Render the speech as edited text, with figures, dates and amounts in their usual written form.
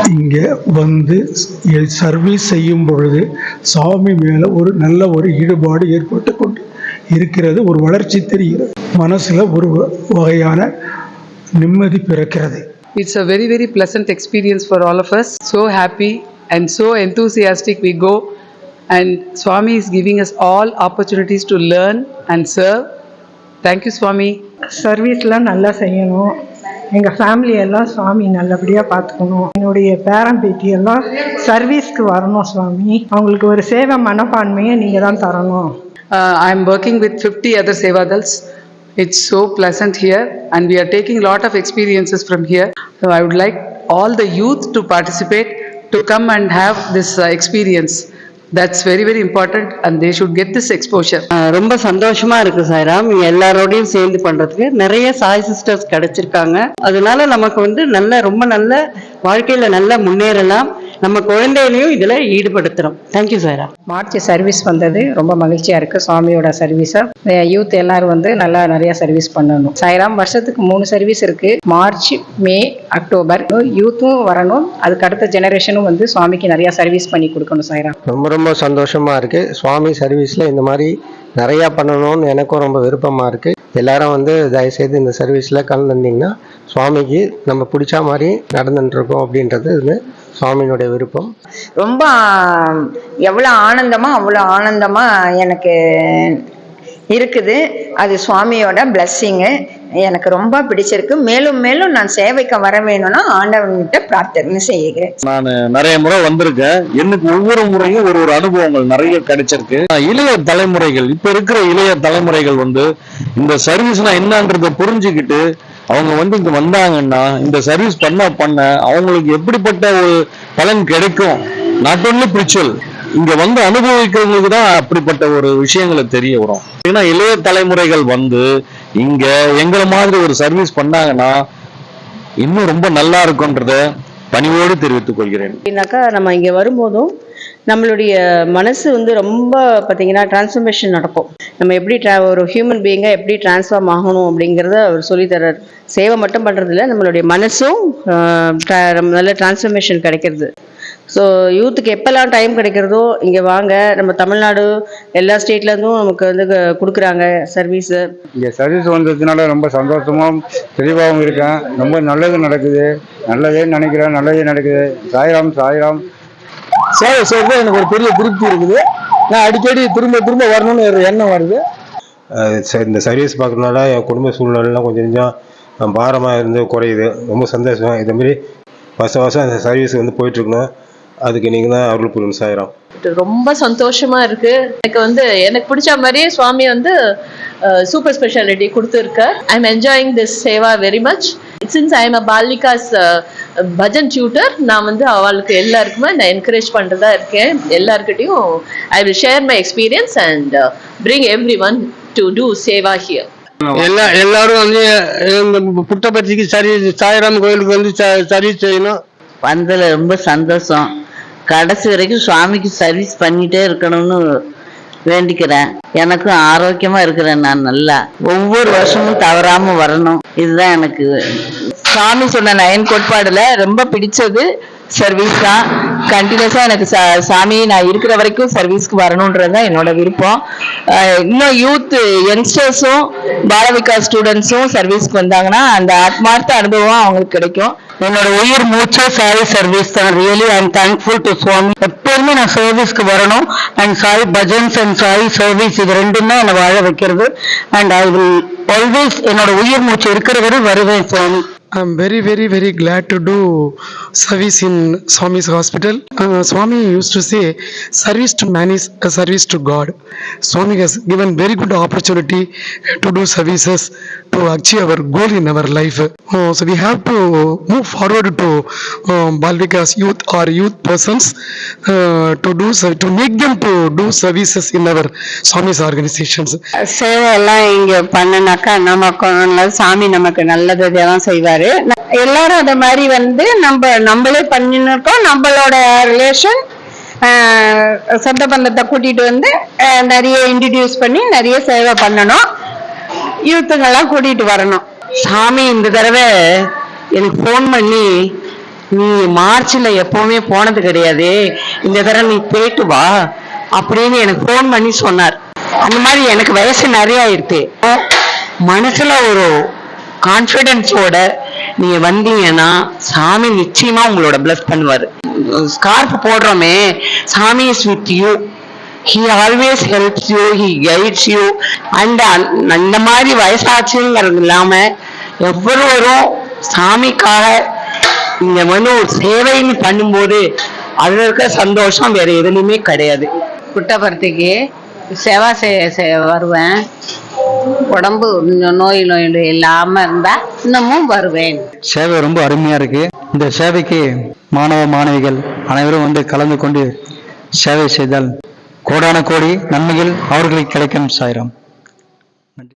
இங்கே வந்து சர்வீஸ் செய்யும் பொழுது சாமி மேலே ஒரு நல்ல ஒரு ஈடுபாடு ஏற்பட்டு கொண்டு இருக்கிறது. ஒரு வளர்ச்சி தெரிகிறது. மனசில் ஒரு வகையான நிம்மதி பிறக்கிறது. It's a very, very pleasant experience for all of us. So happy and so enthusiastic we go. And Swami is giving us all opportunities to learn and serve. Thank you, Swami. சர்வீஸ்லாம் நல்லா செய்யணும். எங்கள் ஃபேமிலியெல்லாம் சுவாமி நல்லபடியாக பார்த்துக்கணும். என்னுடைய பேரன் பேத்தியெல்லாம் சர்வீஸ்க்கு வரணும் சுவாமி. அவங்களுக்கு ஒரு சேவை மனப்பான்மையை நீங்கள் தான் தரணும். I'm working with 50 other Sevadals. It's so pleasant here and we are taking a lot of experiences from here. So I would like all the youth to participate, to come and have this experience. That's very, very important and they should get this exposure. ரொம்ப சந்தோஷமா இருக்கு சாய்ராம். எல்லாரோடையும் சேர்ந்து பண்றதுக்கு நிறைய Sai sisters கிடைச்சிருக்காங்க. அதனால நமக்கு ரொம்ப நல்ல வாழ்க்கையில நல்லா முன்னேறலாம். நம்ம குழந்தைகளையும் இதுல ஈடுபடுத்துறோம். தேங்க்யூ சாய்ராம். மார்ச் சர்வீஸ் வந்தது ரொம்ப மகிழ்ச்சியா இருக்கு. சுவாமியோட சர்வீஸை யூத் எல்லாரும் நல்லா நிறைய சர்வீஸ் பண்ணணும். சாய்ராம் வருஷத்துக்கு 3 சர்வீஸ் இருக்கு. மார்ச், மே, அக்டோபர். யூத்தும் வரணும். அதுக்கு அடுத்த ஜெனரேஷனும் சுவாமிக்கு நிறைய சர்வீஸ் பண்ணி கொடுக்கணும். சாய்ராம் ரொம்ப ரொம்ப சந்தோஷமா இருக்கு. சுவாமி சர்வீஸ்ல இந்த மாதிரி நிறைய பண்ணணும்னு எனக்கும் ரொம்ப விருப்பமா இருக்கு. எல்லாரும் தயவுசெய்து இந்த சர்வீஸ்ல கலந்துருந்தீங்கன்னா சுவாமிக்கு நம்ம பிடிச்ச மாதிரி நடந்துட்டு இருக்கோம் அப்படின்றது சுவாமியினுடைய விருப்பம். ரொம்ப எவ்வளோ ஆனந்தமா எனக்கு இருக்குது. அது சுவாமியோட பிளஸ்ஸிங்கு. எனக்கு ரொம்ப பிடிச்சிருக்கு. மேலும் மேலும் நான் சேவைக்கு வர வேணும்னா ஆண்டவன்கிட்ட பிரார்த்தனை செய்கிறேன். நான் நிறைய முறை வந்திருக்கேன். எனக்கு ஒவ்வொரு முறையும் ஒரு அனுபவங்கள் நிறைய கிடைச்சிருக்கு. இளைய தலைமுறைகள், இப்ப இருக்கிற இளைய தலைமுறைகள் இந்த சர்வீஸ்னா என்னன்றத புரிஞ்சுக்கிட்டு அவங்க இங்க வந்தாங்கன்னா இந்த சர்வீஸ் பண்ண அவங்களுக்கு எப்படிப்பட்ட ஒரு பலன் கிடைக்கும். நாட் ஒன்லி ஸ்பிரிச்சுவல், இங்க அனுபவிக்கிறவங்களுக்கு தான் அப்படிப்பட்ட ஒரு விஷயங்களை தெரிய வரும். ஏன்னா இளைய தலைமுறைகள் இங்க எங்களை மாதிரி ஒரு சர்வீஸ் பண்ணாங்கன்னா இன்னும் ரொம்ப நல்லா இருக்கும்ன்றத பணிவோடு தெரிவித்துக் கொள்கிறேன். நம்ம இங்க வரும்போதும் நம்மளுடைய மனசு ரொம்ப பார்த்தீங்கன்னா டிரான்ஸ்ஃபர்மேஷன் நடக்கும். நம்ம எப்படி ஒரு ஹியூமன் பீயிங்காக எப்படி டிரான்ஸ்ஃபார்ம் ஆகணும் அப்படிங்கிறத அவர் சொல்லித்தரார். சேவை மட்டும் பண்ணுறதில்ல, நம்மளுடைய மனசும் நல்ல டிரான்ஸ்ஃபர்மேஷன் கிடைக்கிறது. ஸோ யூத்துக்கு எப்போல்லாம் டைம் கிடைக்கிறதோ இங்கே வாங்க. நம்ம தமிழ்நாடு எல்லா ஸ்டேட்லேருந்தும் நமக்கு கொடுக்குறாங்க சர்வீஸு. இங்கே சர்வீஸ் வந்ததுனால ரொம்ப சந்தோஷமாகவும் தெளிவாகவும் இருக்கேன். ரொம்ப நல்லது நடக்குது. நல்லதே நினைக்கிறேன், நல்லதே நடக்குது. சாய்ராம் சாய்ராம். சேவை செய்யறது எனக்கு ஒரு பெரிய திருப்தி இருக்குது. நான் அடிக்கடி திரும்ப வரணும்னு ஒரு எண்ணம் வருது. இந்த சர்வீஸ் பார்க்கறதுனால என் குடும்ப சூழ்நிலைலாம் கொஞ்சம் பாரமாக இருந்து குறையுது. ரொம்ப சந்தோஷம். இதேமாரி வருஷம் இந்த சர்வீஸ் போயிட்டுருக்கணும். அதுக்கு நீங்கள் தான் அருள் புரியும். சாய்ராம். ரொம்ப சந்தோஷமா இருக்கு. எனக்கு பிடிச்ச மாதிரியே சுவாமி சூப்பர் ஸ்பெஷாலிட்டி கொடுத்துருக்கார். I am enjoying this seva very much. Since I am a balikas bhajan tutor, நான் அவளுக்கு எல்லாருக்குமே நான் என்கரேஜ் பண்றதா இருக்கேன். எல்லாருக்கிட்டையும் I will share my experience and bring everyone to do seva here. எல்லாரும் புட்டபர்த்திக்கு சாய்ராம் கோயிலுக்கு சர்வீஸ் செய்யணும். வந்ததுல ரொம்ப சந்தோஷம். கடைசி வரைக்கும் சுவாமிக்கு சர்வீஸ் பண்ணிட்டே இருக்கணும்னு வேண்டிக்கிறேன். எனக்கும் ஆரோக்கியமா இருக்கிறேன். நான் நல்லா ஒவ்வொரு வருஷமும் தவறாம வரணும். இதுதான் எனக்கு சாமி சொன்ன 9 கோட்பாடுல ரொம்ப பிடிச்சது சர்வீஸ் தான். கண்டினியூஸா எனக்கு சாமி நான் இருக்கிற வரைக்கும் சர்வீஸ்க்கு வரணுன்றதுதான் என்னோட விருப்பம். இன்னும் யூத் யங்ஸ்டர்ஸும் பாலவிகாஸ் ஸ்டூடெண்ட்ஸும் சர்வீஸ்க்கு வந்தாங்கன்னா அந்த ஆத்மார்த்த அனுபவம் அவங்களுக்கு கிடைக்கும். என்னோட உயிர் மூச்சே சாய் சர்வீஸ் தான். Really I am thankful to Swami. எப்போதுமே நான் சர்வீஸ்க்கு வரணும். And Sai bhajans and Sai service இது ரெண்டும் தான் என்னை வாழ வைக்கிறது. அண்ட் ஐ வில் ஆல்வேஸ் என்னோட உயிர் மூச்சு இருக்கிற வரை வருவேன் சுவாமி. I'm very, very, very glad to do service in Swami's hospital. Swami used to say, service to man is a service to God. Swami has given very good opportunity to do services to achieve our goal in our life. So we have to move forward to Balvikas youth or youth persons to make them to do services in our Swami's organizations. சேவை எல்லாம் இங்க பண்ணனாக்கா நமக்கு சாமி நமக்கு நல்லதான் செய்வார். எல்லாரும் அத மாதிரி நம்மளே பண்ணிருக்கோம். நம்மளோட ரிலேஷன் சொந்த பந்தத்தை கூட்டிட்டு நிறைய இன்ட்ரடியூஸ் பண்ணி நிறைய சேவை பண்ணணும். யூத்துங்கெல்லாம் கூட்டிட்டு வரணும். சாமி இந்த தடவை எனக்கு ஃபோன் பண்ணி நீ மார்ச்ல எப்பவுமே போனது கிடையாது, இந்த தடவை நீ போயிட்டு வா அப்படின்னு எனக்கு ஃபோன் பண்ணி சொன்னார். அந்த மாதிரி எனக்கு வயசு நிறைய ஆயிடுச்சு, மனசுல ஒரு கான்ஃபிடென்ஸோட நீங்க வந்தீங்கன்னா சாமி நிச்சயமா உங்களோட பிளஸ் பண்ணுவாரு. ஸ்கார்ப் போடுறோமே, சாமி is with you, he always helps you, he guides you. and அந்த மாதிரி வயசாச்சுங்கிறது இல்லாம எவ்வளோரும் சாமிக்காக இங்க வந்து ஒரு சேவைன்னு பண்ணும்போது அதுல இருக்க சந்தோஷம் வேற எதுலையுமே கிடையாது. புட்டபர்த்திக்கு சேவா வருவேன். உடம்பு நோய் இல்லாம இருந்தா இன்னமும் வருவேன். சேவை ரொம்ப அருமையா இருக்கு. இந்த சேவைக்கு மாணவ மாணவிகள் அனைவரும் வந்து கலந்து கொண்டு சேவை செய்தால் கோடான கோடி நன்மைகள் அவர்களுக்கு கிடைக்கும். சாய்ராம்.